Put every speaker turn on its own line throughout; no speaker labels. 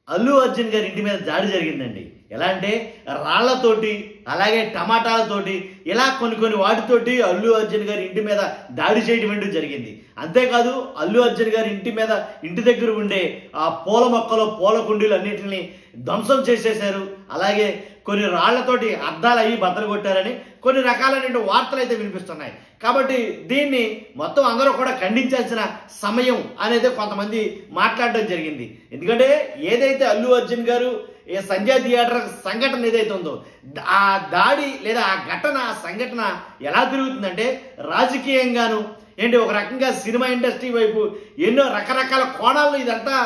అల్లు అర్జున్ గారి ఇంటి మీద దాడి జరిగిందండి. ఎలా అంటే రాళ్లతోటి, అలాగే టమాటాలతోటి, ఇలా కొన్ని వాటితోటి అల్లు అర్జున్ గారి ఇంటి మీద దాడి చేయడం జరిగింది. అంతేకాదు అల్లు అర్జున్ గారి ఇంటి మీద, ఇంటి దగ్గర ఉండే ఆ పూల మొక్కలు, పూల కుండీలు అన్నింటినీ ధ్వంసం చేసేశారు. అలాగే కొన్ని రాళ్లతోటి అద్దాలు అయ్యి బద్దలు కొట్టారని కొన్ని రకాలైన వార్తలు అయితే వినిపిస్తున్నాయి. కాబట్టి దీన్ని మొత్తం అందరూ కూడా ఖండించాల్సిన సమయం అనేది కొంతమంది మాట్లాడడం జరిగింది. ఎందుకంటే ఏదైతే అల్లు అర్జున్ గారు సంజయ్ థియేటర్ సంఘటన ఏదైతే ఉందో, ఆ దాడి లేదా ఆ ఘటన, ఆ సంఘటన ఎలా తిరుగుతుందంటే రాజకీయంగాను ఏంటి, ఒక రకంగా సినిమా ఇండస్ట్రీ వైపు ఎన్నో రకరకాల కోణాల్లో ఇదంతా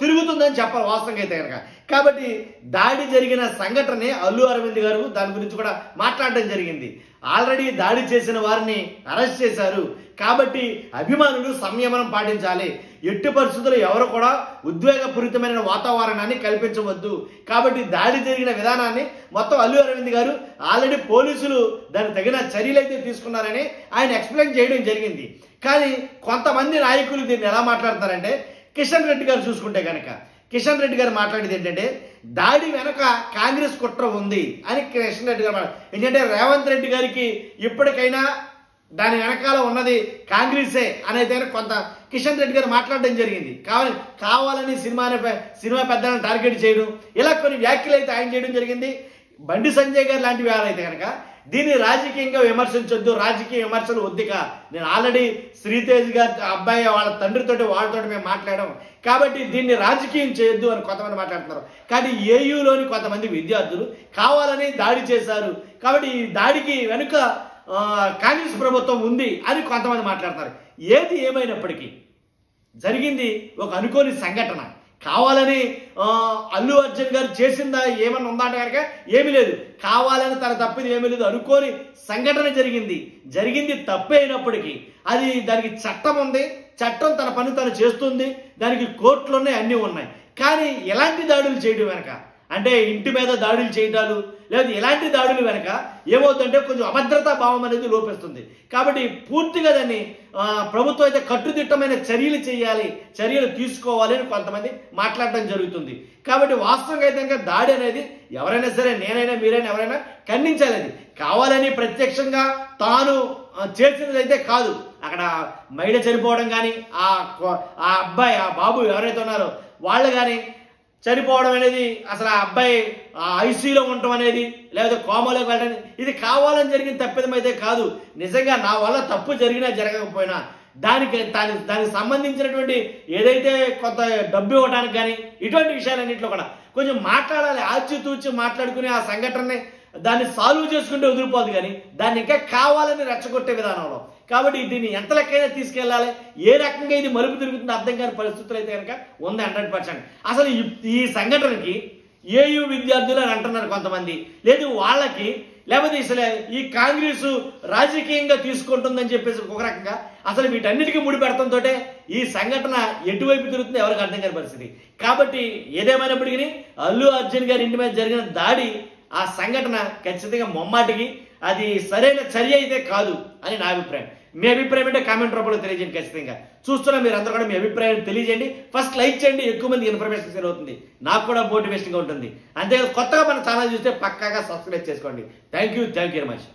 తిరుగుతుందని చెప్పాలి వాస్తవంగా అయితే కనుక. కాబట్టి దాడి జరిగిన సంఘటనే అల్లు అరవింద్ గారు దాని గురించి కూడా మాట్లాడడం జరిగింది. ఆల్రెడీ దాడి చేసిన వారిని అరెస్ట్ చేశారు. కాబట్టి అభిమానులు సంయమనం పాటించాలి. ఎట్టి పరిస్థితుల్లో ఎవరు కూడా ఉద్వేగపూరితమైన వాతావరణాన్ని కల్పించవద్దు. కాబట్టి దాడి జరిగిన విధానాన్ని మొత్తం అల్లు అరవింద్ గారు ఆల్రెడీ పోలీసులు దానికి తగిన చర్యలు అయితే తీసుకున్నారని ఆయన ఎక్స్ప్లెయిన్ చేయడం జరిగింది. కానీ కొంతమంది నాయకులు దీన్ని ఎలా మాట్లాడతారంటే, కిషన్ రెడ్డి గారు చూసుకుంటే కనుక కిషన్ రెడ్డి గారు మాట్లాడేది ఏంటంటే దాడి వెనక కాంగ్రెస్ కుట్ర ఉంది అని కిషన్ రెడ్డి గారు ఎందుకంటే రేవంత్ రెడ్డి గారికి ఇప్పటికైనా దాని వెనకాల ఉన్నది కాంగ్రెసే అనేది కొంత కిషన్ రెడ్డి గారు మాట్లాడడం జరిగింది. కావాలని సినిమా పెద్దలను టార్గెట్ చేయడం, ఇలా కొన్ని వ్యాఖ్యలు అయితే ఆయన చేయడం జరిగింది. బండి సంజయ్ గారు లాంటి వారైతే కనుక దీన్ని రాజకీయంగా విమర్శించొద్దు, రాజకీయ విమర్శలు వద్దిక. నేను ఆల్రెడీ శ్రీతేజ్ గారి అబ్బాయి వాళ్ళ తండ్రితోటి వాళ్ళతో మేము మాట్లాడాం, కాబట్టి దీన్ని రాజకీయం చేయొద్దు అని కొంతమంది మాట్లాడుతున్నారు. కానీ ఏయూలోని కొంతమంది విద్యార్థులు కావాలని దాడి చేశారు, కాబట్టి ఈ దాడికి వెనుక కాంగ్రెస్ ప్రభుత్వం ఉంది అని కొంతమంది మాట్లాడుతున్నారు. ఏది ఏమైనప్పటికీ జరిగింది ఒక అనుకోని సంఘటన. కావాలని అల్లు అర్జున్ గారు చేసిందా ఏమన్నా ఉందా అంటే కనుక ఏమీ లేదు. కావాలని తన తప్పిది ఏమీ లేదు. అనుకోని సంఘటన జరిగింది తప్పే అయినప్పటికీ అది దానికి చట్టం ఉంది, చట్టం తన పని తను చేస్తుంది, దానికి కోర్టులు ఉన్నాయి, అన్నీ ఉన్నాయి. కానీ ఎలాంటి దాడులు చేయడం వెనక అంటే ఇంటి మీద దాడులు చేయడాలు లేదా ఇలాంటి దాడులు వెనక ఏమవుతుందంటే కొంచెం అభద్రతా భావం అనేది లోపిస్తుంది. కాబట్టి పూర్తిగా దాన్ని ప్రభుత్వం అయితే కట్టుదిట్టమైన చర్యలు తీసుకోవాలి అని కొంతమంది మాట్లాడడం జరుగుతుంది. కాబట్టి వాస్తవంగా అయితే దాడి అనేది ఎవరైనా సరే, నేనైనా మీరైనా ఎవరైనా ఖండించాలి. కావాలని ప్రత్యక్షంగా తాను చేసినది అయితే కాదు. అక్కడ మహిళ చనిపోవడం కానీ, ఆ అబ్బాయి ఆ బాబు ఎవరైతే ఉన్నారో వాళ్ళు కానీ చనిపోవడం అనేది, అసలు ఆ అబ్బాయి ఐసీయూలో ఉండటం అనేది, లేదా కోమాలోకి వెళ్ళడం, ఇది కావాలని జరిగిన తప్పిదం అయితే కాదు. నిజంగా నా వల్ల తప్పు జరిగినా జరగకపోయినా దానికి సంబంధించినటువంటి ఏదైతే కొంత డబ్బు ఇవ్వడానికి కానీ ఇటువంటి విషయాలన్నింటిలో కూడా కొంచెం మాట్లాడాలి. ఆచితూచి మాట్లాడుకుని ఆ సంఘటనని దాన్ని సాల్వ్ చేసుకుంటే వదిలిపోదు, కానీ దాన్ని ఇంకా కావాలని రెచ్చగొట్టే విధానంలో. కాబట్టి దీన్ని ఎంత లెక్కైనా తీసుకెళ్లాలి. ఏ రకంగా ఇది మలుపు తిరుగుతుందో అర్థం కాని పరిస్థితులు అయితే కనుక ఉంది 100%. అసలు ఈ సంఘటనకి ఏయూ విద్యార్థులు అని అంటున్నారు కొంతమంది, లేదు వాళ్ళకి, లేకపోతే అసలు ఈ కాంగ్రెస్ రాజకీయంగా తీసుకుంటుందని చెప్పేసి ఒక రకంగా అసలు వీటన్నిటికీ ముడి పెడతంతో ఈ సంఘటన ఎటువైపు తిరుగుతుందో ఎవరికి అర్థం కాని పరిస్థితి. కాబట్టి ఏదేమైనప్పటికీ అల్లు అర్జున్ గారి ఇంటి మీద జరిగిన దాడి, ఆ సంఘటన ఖచ్చితంగా మొమ్మాటికి అది సరైన చర్య అయితే కాదు అని నా అభిప్రాయం. మీ అభిప్రాయం అంటే కామెంట్ రూపంలో తెలియజేయండి. ఖచ్చితంగా చూస్తున్నా మీరు అందరూ కూడా మీ అభిప్రాయాన్ని తెలియజేయండి. ఫస్ట్ లైక్ చేయండి, ఎక్కువ మంది ఇన్ఫర్మేషన్ షేర్ అవుతుంది, నాకు కూడా మోటివేషన్గా ఉంటుంది. అంతే కొత్తగా మన ఛానల్ చూస్తే పక్కాగా సబ్స్క్రైబ్ చేసుకోండి. Thank you very much.